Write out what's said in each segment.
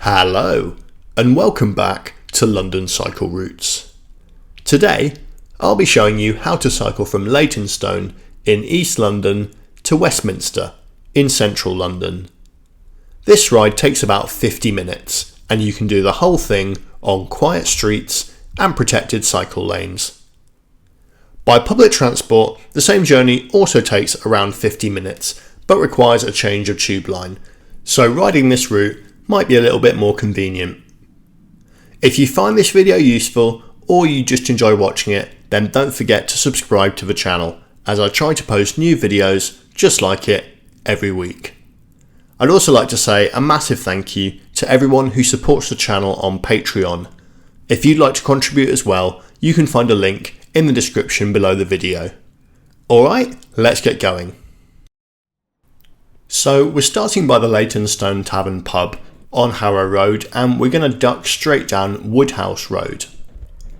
Hello, and welcome back to London Cycle Routes. Today, I'll be showing you how to cycle from Leytonstone in East London to Westminster in Central London. This ride takes about 50 minutes, and you can do the whole thing on quiet streets and protected cycle lanes. By public transport, the same journey also takes around 50 minutes, but requires a change of tube line, so riding this route might be a little bit more convenient. If you find this video useful or you just enjoy watching it, then don't forget to subscribe to the channel, as I try to post new videos just like it every week. I'd also like to say a massive thank you to everyone who supports the channel on Patreon. If you'd like to contribute as well, you can find a link in the description below the video. Alright, let's get going. So we're starting by the Leytonstone Tavern pub on Harrow Road, and we're going to duck straight down Woodhouse Road.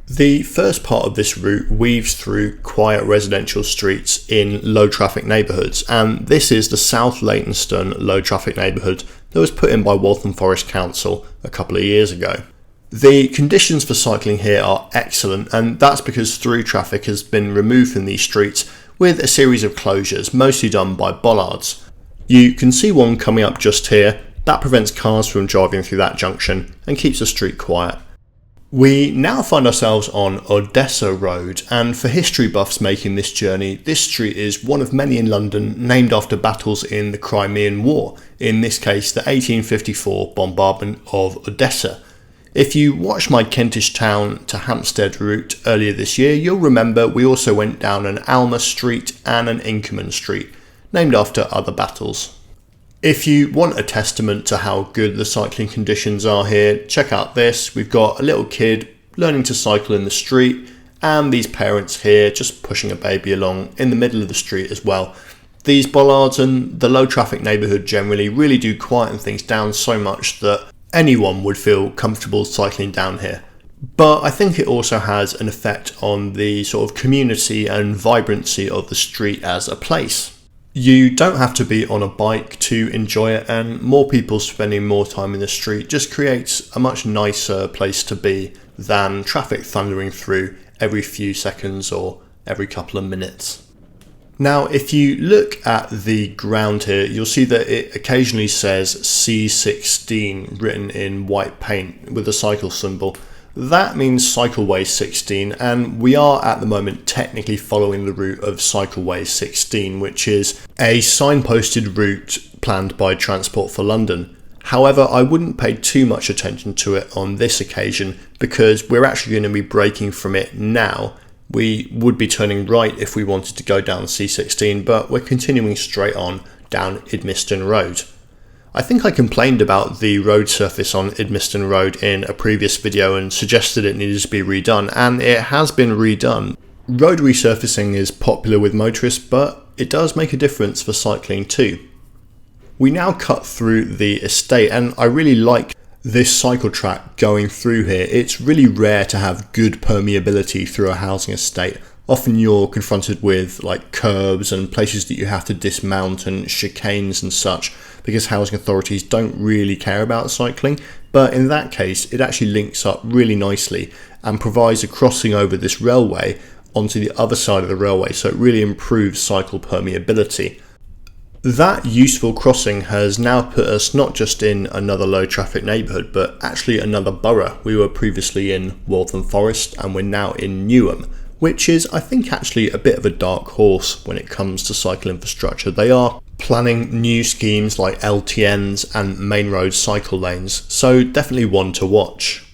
The first part of this route weaves through quiet residential streets in low traffic neighbourhoods, and this is the South Leytonstone low traffic neighbourhood that was put in by Waltham Forest Council a couple of years ago. The conditions for cycling here are excellent, and that's because through traffic has been removed from these streets with a series of closures, mostly done by bollards. You can see one coming up just here. That prevents cars from driving through that junction and keeps the street quiet. We now find ourselves on Odessa Road, and for history buffs making this journey, this street is one of many in London named after battles in the Crimean War, in this case the 1854 bombardment of Odessa. If you watched my Kentish Town to Hampstead route earlier this year, you'll remember we also went down an Alma Street and an Inkerman Street, named after other battles. If you want a testament to how good the cycling conditions are here, check out this. We've got a little kid learning to cycle in the street, and these parents here just pushing a baby along in the middle of the street as well. These bollards and the low traffic neighbourhood generally really do quieten things down so much that anyone would feel comfortable cycling down here. But I think it also has an effect on the sort of community and vibrancy of the street as a place. You don't have to be on a bike to enjoy it, and more people spending more time in the street just creates a much nicer place to be than traffic thundering through every few seconds or every couple of minutes. Now, if you look at the ground here, you'll see that it occasionally says C16 written in white paint with a cycle symbol. That means Cycleway 16, and we are at the moment technically following the route of Cycleway 16, which is a signposted route planned by Transport for London. However, I wouldn't pay too much attention to it on this occasion because we're actually going to be breaking from it now. We would be turning right if we wanted to go down C16, but we're continuing straight on down Idmiston Road. I think I complained about the road surface on Idmiston Road in a previous video and suggested it needed to be redone, and it has been redone. Road resurfacing is popular with motorists, but it does make a difference for cycling too. We now cut through the estate, and I really like this cycle track going through here. It's really rare to have good permeability through a housing estate. Often you're confronted with like curbs and places that you have to dismount and chicanes and such because housing authorities don't really care about cycling, but in that case it actually links up really nicely and provides a crossing over this railway onto the other side of the railway, so it really improves cycle permeability. That useful crossing has now put us not just in another low traffic neighbourhood but actually another borough. We were previously in Waltham Forest and we're now in Newham, which is, I think, actually a bit of a dark horse when it comes to cycle infrastructure. They are planning new schemes like LTNs and main road cycle lanes, so definitely one to watch.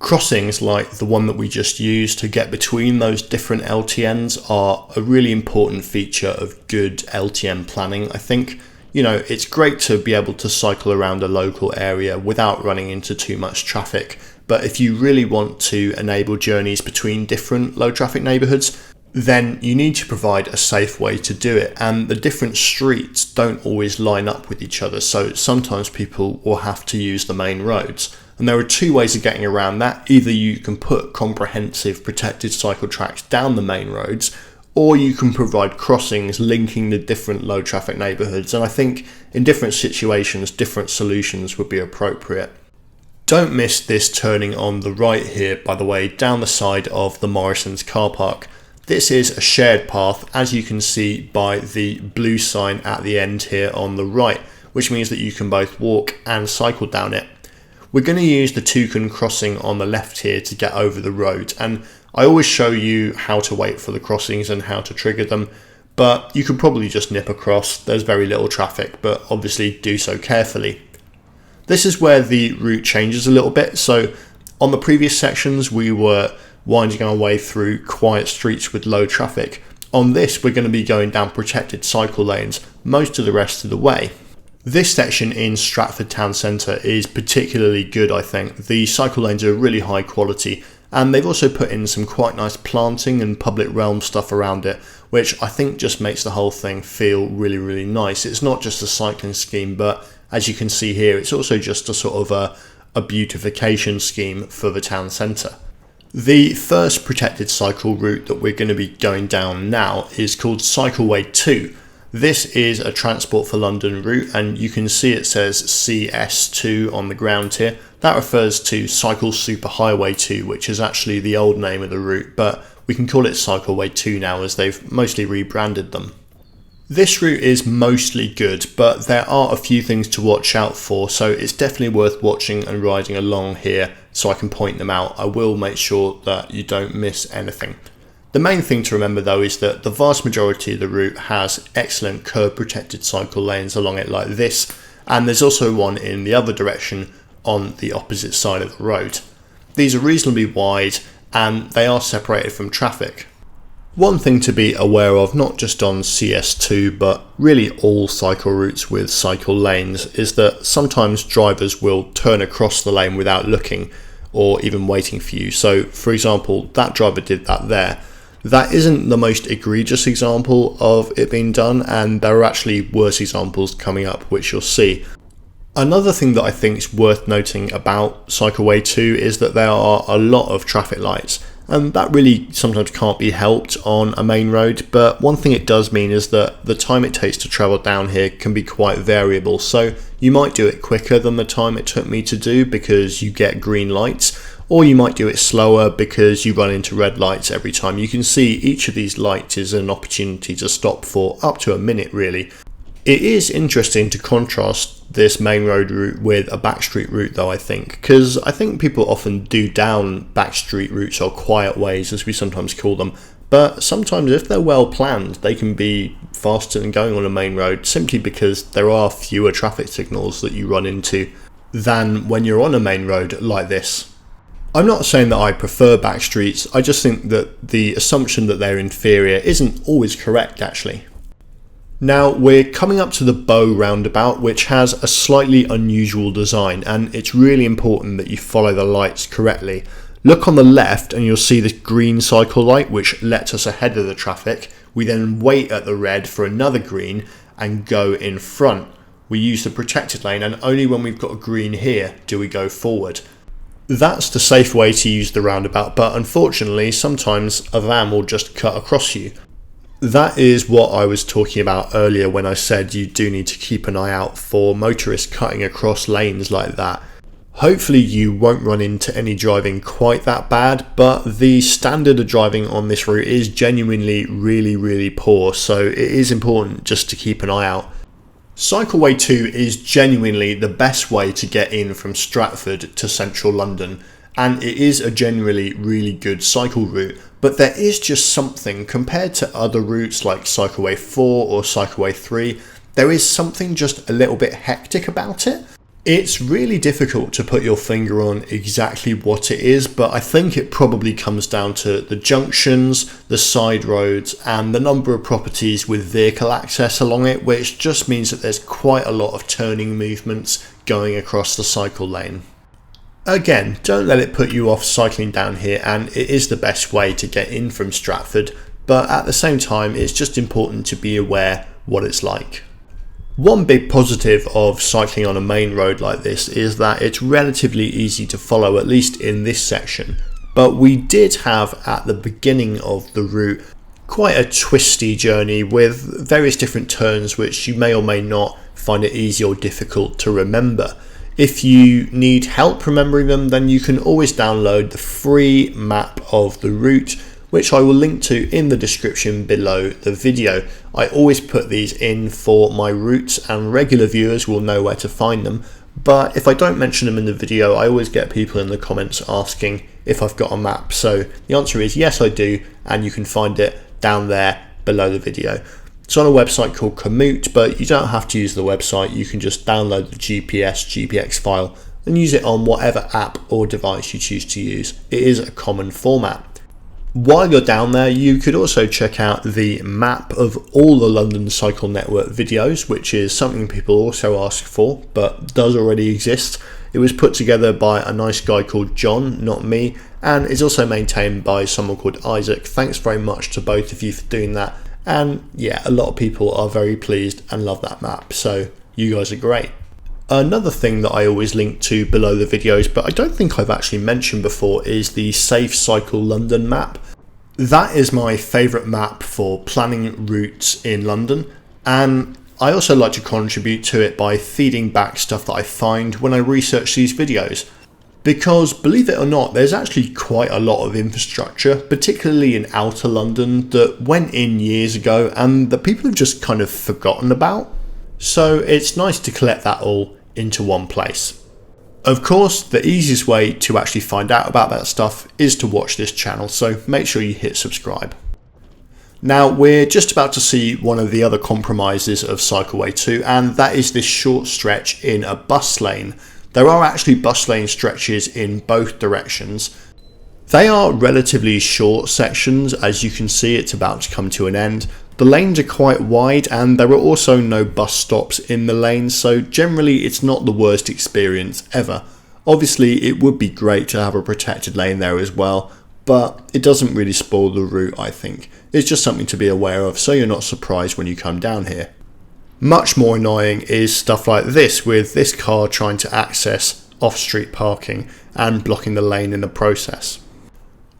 Crossings like the one that we just used to get between those different LTNs are a really important feature of good LTN planning. I think, it's great to be able to cycle around a local area without running into too much traffic. But if you really want to enable journeys between different low traffic neighbourhoods, then you need to provide a safe way to do it. And the different streets don't always line up with each other, so sometimes people will have to use the main roads. And there are two ways of getting around that. Either you can put comprehensive protected cycle tracks down the main roads, or you can provide crossings linking the different low traffic neighbourhoods. And I think in different situations, different solutions would be appropriate. Don't miss this turning on the right here, by the way, down the side of the Morrison's car park. This is a shared path, as you can see by the blue sign at the end here on the right, which means that you can both walk and cycle down it. We're going to use the toucan crossing on the left here to get over the road, and I always show you how to wait for the crossings and how to trigger them, but you could probably just nip across. There's very little traffic, but obviously do so carefully. This is where the route changes a little bit. So on the previous sections, we were winding our way through quiet streets with low traffic. On this, we're going to be going down protected cycle lanes most of the rest of the way. This section in Stratford town centre is particularly good, I think. The cycle lanes are really high quality, and they've also put in some quite nice planting and public realm stuff around it, which I think just makes the whole thing feel really, really nice. It's not just a cycling scheme, but as you can see here, it's also just a sort of a beautification scheme for the town centre. The first protected cycle route that we're going to be going down now is called Cycleway 2. This is a Transport for London route, and you can see it says CS2 on the ground here. That refers to Cycle Superhighway 2, which is actually the old name of the route, but we can call it Cycleway 2 now as they've mostly rebranded them. This route is mostly good, but there are a few things to watch out for, so it's definitely worth watching and riding along here so I can point them out. I will make sure that you don't miss anything. The main thing to remember though is that the vast majority of the route has excellent curb protected cycle lanes along it like this, and there's also one in the other direction on the opposite side of the road. These are reasonably wide and they are separated from traffic. One thing to be aware of, not just on CS2 but really all cycle routes with cycle lanes, is that sometimes drivers will turn across the lane without looking or even waiting for you. So for example, that driver did that there. That isn't the most egregious example of it being done, and there are actually worse examples coming up which you'll see. Another thing that I think is worth noting about Cycleway 2 is that there are a lot of traffic lights, and that really sometimes can't be helped on a main road, but one thing it does mean is that the time it takes to travel down here can be quite variable. So you might do it quicker than the time it took me to do because you get green lights, or you might do it slower because you run into red lights every time. You can see each of these lights is an opportunity to stop for up to a minute really. It is interesting to contrast this main road route with a backstreet route though, I think, because I think people often do down backstreet routes or quiet ways as we sometimes call them, but sometimes if they're well planned they can be faster than going on a main road simply because there are fewer traffic signals that you run into than when you're on a main road like this. I'm not saying that I prefer backstreets, I just think that the assumption that they're inferior isn't always correct actually. Now we're coming up to the Bow roundabout, which has a slightly unusual design, and it's really important that you follow the lights correctly. Look on the left and you'll see this green cycle light which lets us ahead of the traffic. We then wait at the red for another green and go in front. We use the protected lane, and only when we've got a green here do we go forward. That's the safe way to use the roundabout, but unfortunately sometimes a van will just cut across you. That is what I was talking about earlier when I said you do need to keep an eye out for motorists cutting across lanes like that. Hopefully you won't run into any driving quite that bad, but the standard of driving on this route is genuinely really poor, so it is important just to keep an eye out. Cycleway 2 is genuinely the best way to get in from Stratford to central London, and it is a generally really good cycle route, but there is just something compared to other routes like Cycleway 4 or Cycleway 3, there is something just a little bit hectic about it. It's really difficult to put your finger on exactly what it is, but I think it probably comes down to the junctions, the side roads, and the number of properties with vehicle access along it, which just means that there's quite a lot of turning movements going across the cycle lane. Again, don't let it put you off cycling down here, and it is the best way to get in from Stratford, but at the same time it's just important to be aware what it's like. One big positive of cycling on a main road like this is that it's relatively easy to follow, at least in this section, but we did have at the beginning of the route quite a twisty journey with various different turns which you may or may not find it easy or difficult to remember. If you need help remembering them, then you can always download the free map of the route, which I will link to in the description below the video. I always put these in for my routes, and regular viewers will know where to find them. But if I don't mention them in the video, I always get people in the comments asking if I've got a map. So the answer is yes, I do, and you can find it down there below the video. It's on a website called Komoot, but you don't have to use the website. You can just download the GPX file and use it on whatever app or device you choose to use. It is a common format. While you're down there, you could also check out the map of all the London Cycle Network videos, which is something people also ask for, but does already exist. It was put together by a nice guy called John, not me, and is also maintained by someone called Isaac. Thanks very much to both of you for doing that. And yeah, a lot of people are very pleased and love that map, so you guys are great. Another thing that I always link to below the videos, but I don't think I've actually mentioned before, is the Safe Cycle London map. That is my favourite map for planning routes in London, and I also like to contribute to it by feeding back stuff that I find when I research these videos. Because, believe it or not, there's actually quite a lot of infrastructure, particularly in outer London, that went in years ago and that people have just kind of forgotten about. So it's nice to collect that all into one place. Of course, the easiest way to actually find out about that stuff is to watch this channel, so make sure you hit subscribe. Now, we're just about to see one of the other compromises of Cycleway 2, and that is this short stretch in a bus lane. There are actually bus lane stretches in both directions. They are relatively short sections. As you can see, it's about to come to an end. The lanes are quite wide, and there are also no bus stops in the lanes, so generally it's not the worst experience ever. Obviously it would be great to have a protected lane there as well, but it doesn't really spoil the route, I think. It's just something to be aware of so you're not surprised when you come down here. Much more annoying is stuff like this, with this car trying to access off-street parking and blocking the lane in the process.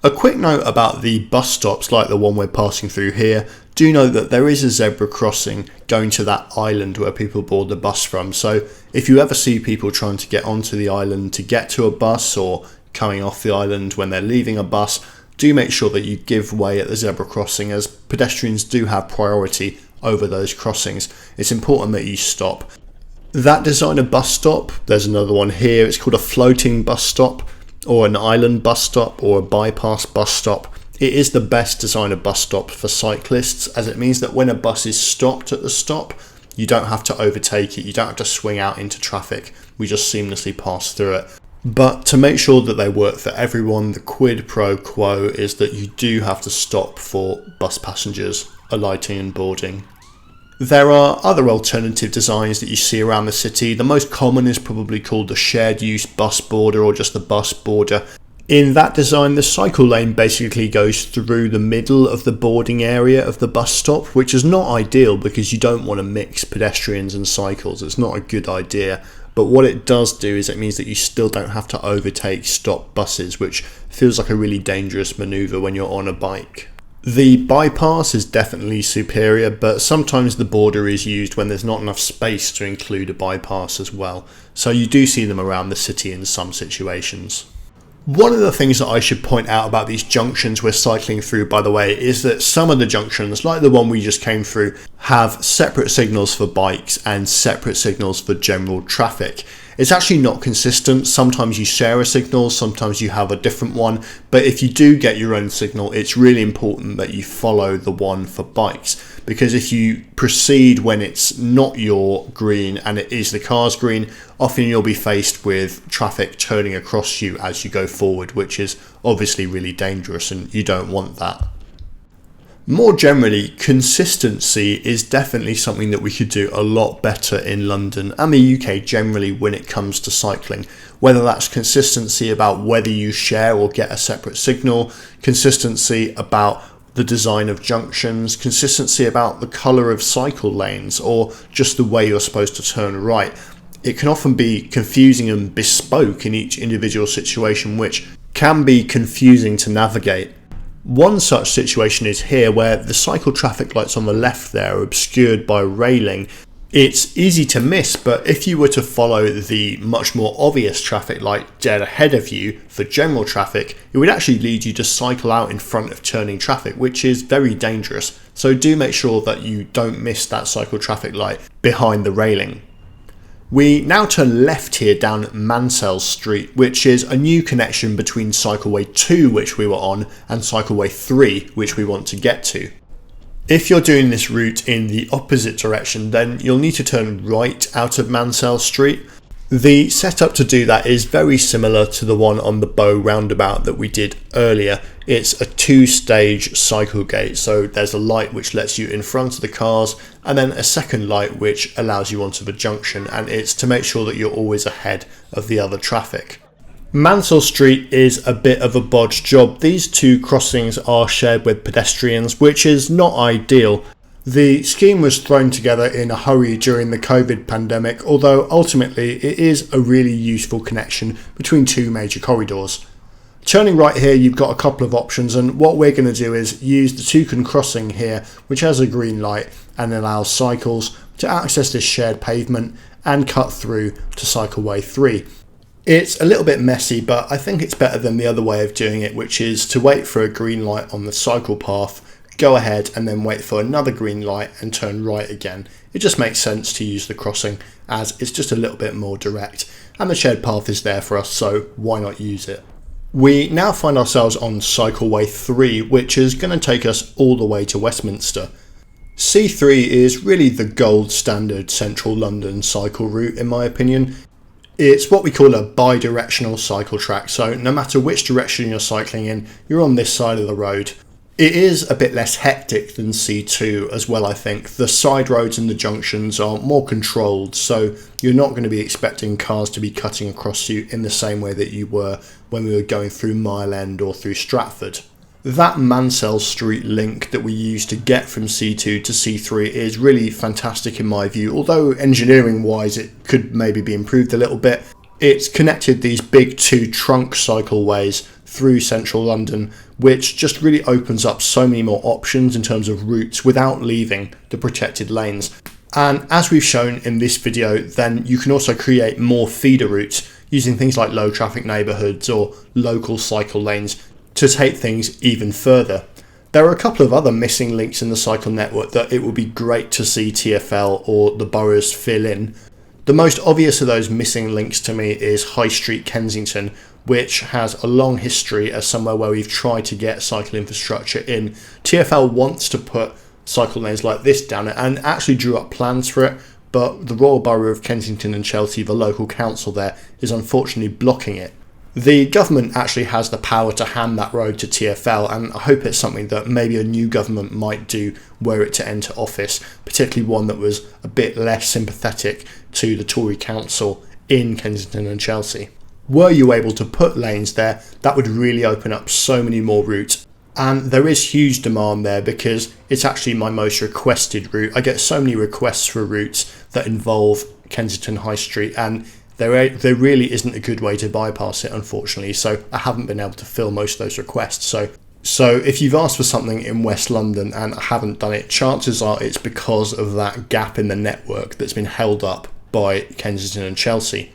A quick note about the bus stops like the one we're passing through here. Do know that there is a zebra crossing going to that island where people board the bus from, so if you ever see people trying to get onto the island to get to a bus or coming off the island when they're leaving a bus, do make sure that you give way at the zebra crossing, as pedestrians do have priority over those crossings. It's important that you stop. That designer bus stop, there's another one here, it's called a floating bus stop or an island bus stop or a bypass bus stop. It is the best designer bus stop for cyclists, as it means that when a bus is stopped at the stop, you don't have to overtake it, you don't have to swing out into traffic, we just seamlessly pass through it. But to make sure that they work for everyone, the quid pro quo is that you do have to stop for bus passengers alighting and boarding. There are other alternative designs that you see around the city. The most common is probably called the shared use bus border or just the bus border. In that design, the cycle lane basically goes through the middle of the boarding area of the bus stop, which is not ideal because you don't want to mix pedestrians and cycles. It's not a good idea. But what it does do is it means that you still don't have to overtake stopped buses, which feels like a really dangerous manoeuvre when you're on a bike. The bypass is definitely superior, but sometimes the border is used when there's not enough space to include a bypass as well. So you do see them around the city in some situations. One of the things that I should point out about these junctions we're cycling through, by the way, is that some of the junctions, like the one we just came through, have separate signals for bikes and separate signals for general traffic. It's actually not consistent. Sometimes you share a signal, sometimes you have a different one, but if you do get your own signal, it's really important that you follow the one for bikes, because if you proceed when it's not your green and it is the car's green, often you'll be faced with traffic turning across you as you go forward, which is obviously really dangerous and you don't want that. More generally, consistency is definitely something that we could do a lot better in London and the UK generally when it comes to cycling. Whether that's consistency about whether you share or get a separate signal, consistency about the design of junctions, consistency about the colour of cycle lanes, or just the way you're supposed to turn right. It can often be confusing and bespoke in each individual situation, which can be confusing to navigate. One such situation is here, where the cycle traffic lights on the left there are obscured by railing. It's easy to miss, but if you were to follow the much more obvious traffic light dead ahead of you for general traffic, it would actually lead you to cycle out in front of turning traffic, which is very dangerous. So do make sure that you don't miss that cycle traffic light behind the railing. We now turn left here down Mansell Street, which is a new connection between Cycleway 2, which we were on, and Cycleway 3, which we want to get to. If you're doing this route in the opposite direction, then you'll need to turn right out of Mansell Street. The setup to do that is very similar to the one on the Bow roundabout that we did earlier. It's a two-stage cycle gate, so there's a light which lets you in front of the cars, and then a second light which allows you onto the junction, and it's to make sure that you're always ahead of the other traffic. Mansell Street is a bit of a bodged job. These two crossings are shared with pedestrians, which is not ideal. The scheme was thrown together in a hurry during the COVID pandemic, although ultimately it is a really useful connection between two major corridors. Turning right here, you've got a couple of options, and what we're going to do is use the Toucan crossing here, which has a green light and allows cycles to access this shared pavement and cut through to Cycleway 3. It's a little bit messy, but I think it's better than the other way of doing it, which is to wait for a green light on the cycle path, go ahead and then wait for another green light and turn right again. It just makes sense to use the crossing as it's just a little bit more direct, and the shared path is there for us, so why not use it? We now find ourselves on Cycleway 3, which is going to take us all the way to Westminster. C3 is really the gold standard central London cycle route in my opinion. It's what we call a bi-directional cycle track, so no matter which direction you're cycling in, you're on this side of the road. It is a bit less hectic than C2 as well, I think. The side roads and the junctions are more controlled, so you're not going to be expecting cars to be cutting across you in the same way that you were when we were going through Mile End or through Stratford. That Mansell Street link that we used to get from C2 to C3 is really fantastic in my view, although engineering wise it could maybe be improved a little bit. It's connected these big two trunk cycleways through central London, which just really opens up so many more options in terms of routes without leaving the protected lanes. And as we've shown in this video, then you can also create more feeder routes using things like low traffic neighbourhoods or local cycle lanes to take things even further. There are a couple of other missing links in the cycle network that it would be great to see TfL or the boroughs fill in. The most obvious of those missing links to me is High Street Kensington, which has a long history as somewhere where we've tried to get cycle infrastructure in. TfL wants to put cycle lanes like this down it and actually drew up plans for it, but the Royal Borough of Kensington and Chelsea, the local council there, is unfortunately blocking it. The government actually has the power to hand that road to TfL, and I hope it's something that maybe a new government might do were it to enter office, particularly one that was a bit less sympathetic to the Tory council in Kensington and Chelsea. Were you able to put lanes there, that would really open up so many more routes, and there is huge demand there because it's actually my most requested route. I get so many requests for routes that involve Kensington High Street, and there really isn't a good way to bypass it, unfortunately, so I haven't been able to fill most of those requests. So if you've asked for something in West London and I haven't done it, chances are it's because of that gap in the network that's been held up by Kensington and Chelsea.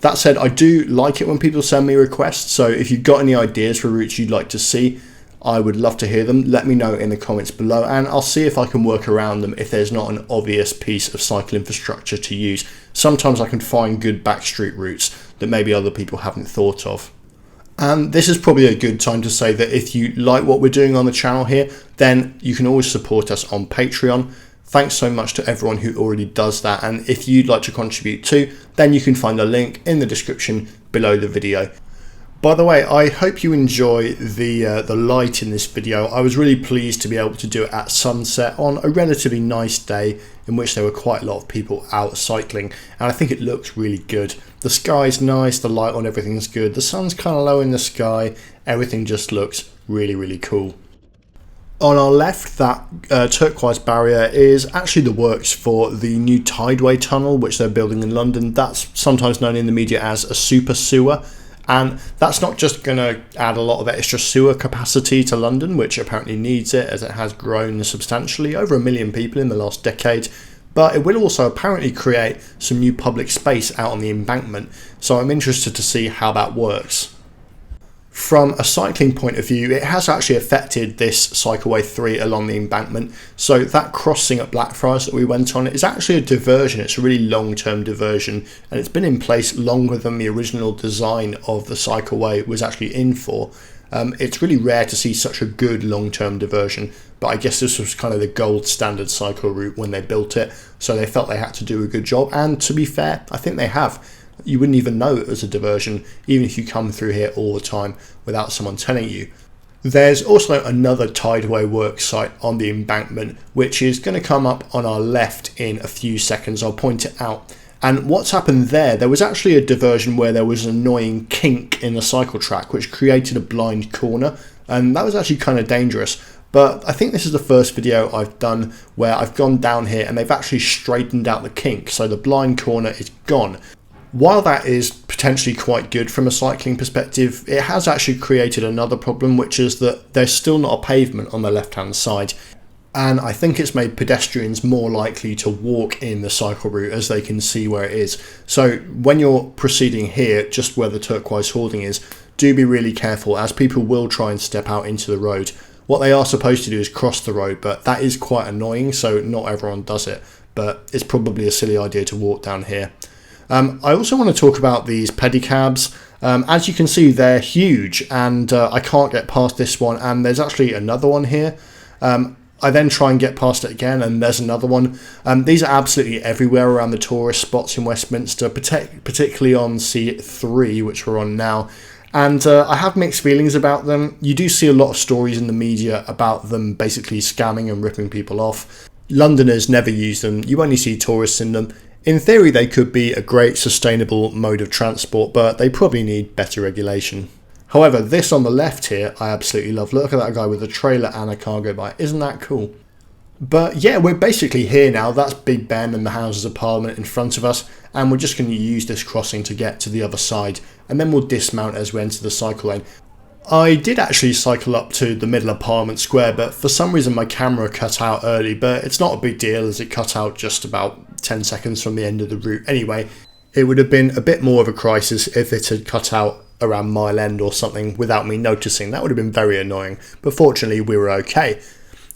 That said, I do like it when people send me requests, so if you've got any ideas for routes you'd like to see, I would love to hear them. Let me know in the comments below and I'll see if I can work around them if there's not an obvious piece of cycle infrastructure to use. Sometimes I can find good backstreet routes that maybe other people haven't thought of. And this is probably a good time to say that if you like what we're doing on the channel here, then you can always support us on Patreon. Thanks so much to everyone who already does that, and if you'd like to contribute too, then you can find a link in the description below the video. By the way, I hope you enjoy the light in this video. I was really pleased to be able to do it at sunset on a relatively nice day in which there were quite a lot of people out cycling, and I think it looks really good. The sky's nice, the light on everything's good, the sun's kind of low in the sky, everything just looks really, really cool. On our left, that turquoise barrier is actually the works for the new Tideway tunnel which they're building in London. That's sometimes known in the media as a super sewer. And that's not just going to add a lot of extra sewer capacity to London, which apparently needs it as it has grown substantially, over 1 million people in the last decade, but it will also apparently create some new public space out on the embankment, so I'm interested to see how that works. From a cycling point of view, it has actually affected this Cycleway 3 along the embankment. So that crossing at Blackfriars that we went on is actually a diversion. It's a really long-term diversion, and it's been in place longer than the original design of the Cycleway was actually in for. It's really rare to see such a good long-term diversion, but I guess this was kind of the gold standard cycle route when they built it, so they felt they had to do a good job, and to be fair, I think they have. You wouldn't even know it was a diversion, even if you come through here all the time without someone telling you. There's also another tideway work site on the embankment, which is going to come up on our left in a few seconds. I'll point it out. And what's happened there was actually a diversion where there was an annoying kink in the cycle track, which created a blind corner, and that was actually kind of dangerous. But I think this is the first video I've done where I've gone down here and they've actually straightened out the kink, so the blind corner is gone. While that is potentially quite good from a cycling perspective, it has actually created another problem, which is that there's still not a pavement on the left-hand side. And I think it's made pedestrians more likely to walk in the cycle route as they can see where it is. So when you're proceeding here, just where the turquoise hoarding is, do be really careful, as people will try and step out into the road. What they are supposed to do is cross the road, but that is quite annoying, so not everyone does it. But it's probably a silly idea to walk down here. I also want to talk about these pedicabs. As you can see, they're huge, and I can't get past this one, and there's actually another one here. I then try and get past it again, and there's another one. These are absolutely everywhere around the tourist spots in Westminster, particularly on C3, which we're on now. And I have mixed feelings about them. You do see a lot of stories in the media about them basically scamming and ripping people off. Londoners never use them. You only see tourists in them. In theory, they could be a great sustainable mode of transport, but they probably need better regulation. However, this on the left here, I absolutely love. Look at that guy with a trailer and a cargo bike. Isn't that cool? But yeah, we're basically here now. That's Big Ben and the Houses of Parliament in front of us, and we're just going to use this crossing to get to the other side, and then we'll dismount as we enter the cycle lane. I did actually cycle up to the middle of Parliament Square, but for some reason my camera cut out early, but it's not a big deal as it cut out just about 10 seconds from the end of the route. Anyway, it would have been a bit more of a crisis if it had cut out around Mile End or something without me noticing. That would have been very annoying, but fortunately we were okay.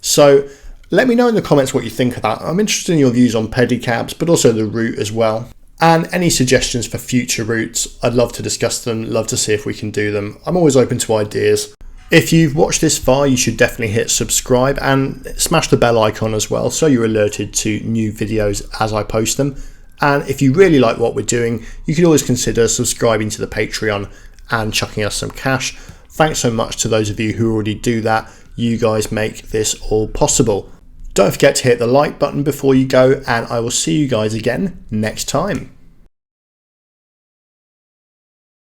So let me know in the comments what you think of that. I'm interested in your views on pedicabs, but also the route as well. And any suggestions for future routes, I'd love to discuss them, love to see if we can do them. I'm always open to ideas. If you've watched this far, you should definitely hit subscribe and smash the bell icon as well, so you're alerted to new videos as I post them. And if you really like what we're doing, you could always consider subscribing to the Patreon and chucking us some cash. Thanks so much to those of you who already do that. You guys make this all possible. Don't forget to hit the like button before you go, and I will see you guys again next time.